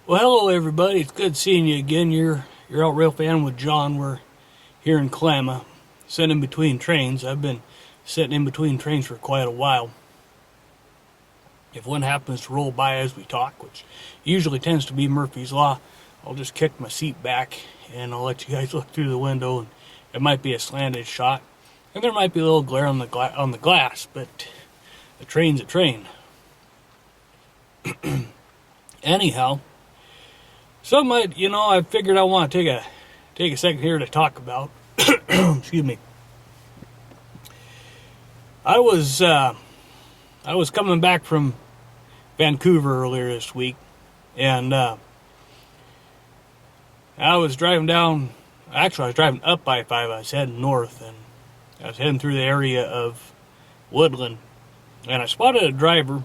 Well, hello everybody. It's good seeing you again. You're out rail fan with John. We're here in Klamath, sitting in between trains. I've been sitting in between trains for quite a while. If one happens to roll by as we talk, which usually tends to be Murphy's Law, I'll just kick my seat back and I'll let you guys look through the window. And it might be a slanted shot, and there might be a little glare on the glass, but a train's a train. Anyhow. I figured I want to take a second here to talk about. Excuse me. I was coming back from Vancouver earlier this week, and I was driving down. Actually, I was driving up I-5. I was heading north, and I was heading through the area of Woodland, and I spotted a driver.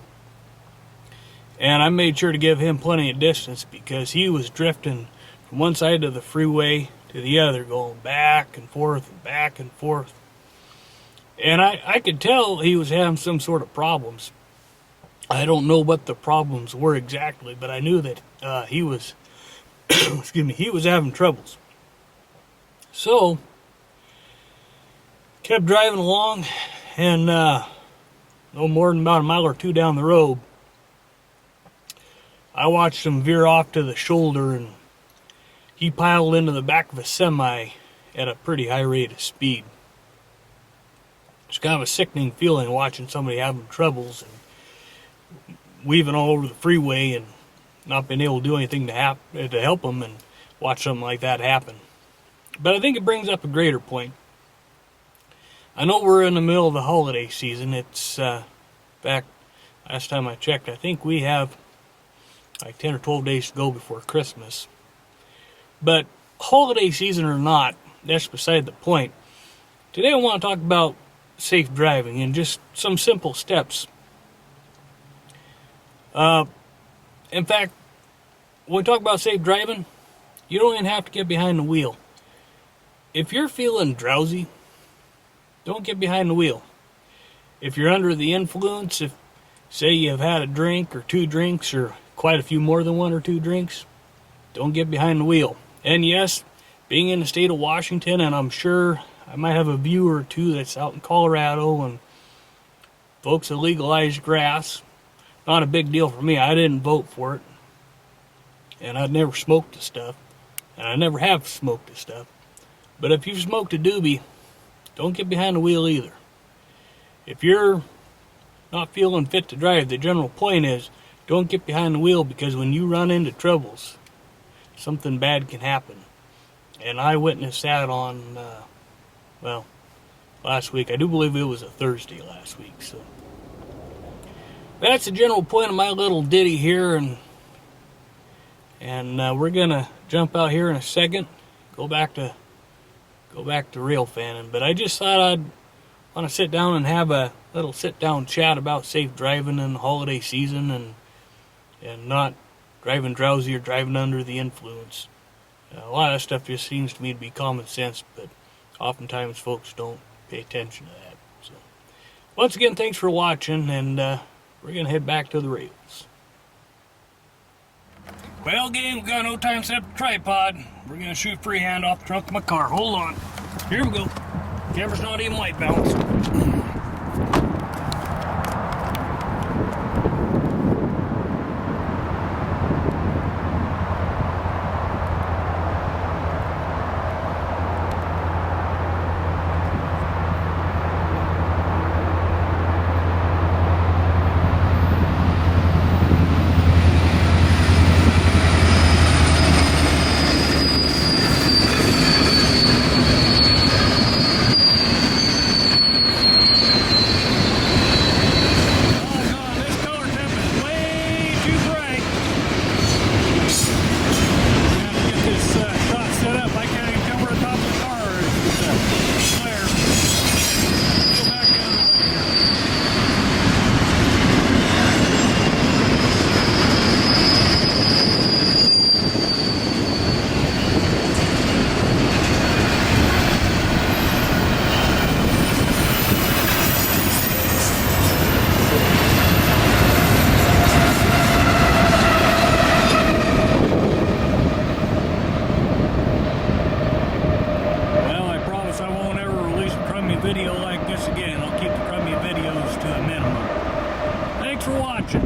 And I made sure to give him plenty of distance because he was drifting from one side of the freeway to the other, going back and forth and back and forth. And I could tell he was having some sort of problems. I don't know what the problems were exactly, but I knew that he was, he was having troubles. So, kept driving along, and no more than about a mile or two down the road, I watched him veer off to the shoulder, and he piled into the back of a semi at a pretty high rate of speed. It's kind of a sickening feeling watching somebody having troubles and weaving all over the freeway and not being able to do anything to help them, and watch something like that happen. But I think it brings up a greater point. I know we're in the middle of the holiday season. It's, back last time I checked, I think we have like 10 or 12 days to go before Christmas. But holiday season or not, that's beside the point. Today I want to talk about safe driving and just some simple steps. In fact, when we talk about safe driving, you don't even have to get behind the wheel. If you're feeling drowsy, don't get behind the wheel. If you're under the influence, if say you've had a drink or two drinks or quite a few more than one or two drinks, don't get behind the wheel. And yes, being in the state of Washington, and I'm sure I might have a viewer or two that's out in Colorado, and folks have legalized grass. Not a big deal for me. I didn't vote for it, and I'd never smoked the stuff, and I never have smoked the stuff. But if you've smoked a doobie, don't get behind the wheel either. If you're not feeling fit to drive, the general point is, don't get behind the wheel, because when you run into troubles, something bad can happen. And I witnessed that on, last week. I do believe it was a Thursday last week. So that's the general point of my little ditty here, and we're gonna jump out here in a second. Go back to rail fanning. But I just thought I'd want to sit down and have a little sit-down chat about safe driving in the holiday season, and not driving drowsy or driving under the influence. A lot of that stuff just seems to me to be common sense, but oftentimes folks don't pay attention to that. So, once again, thanks for watching, and we're going to head back to the rails. Well, gang, we've got no time to set up the tripod. We're going to shoot freehand off the trunk of my car. Hold on. Here we go. Camera's not even light balanced. for watching.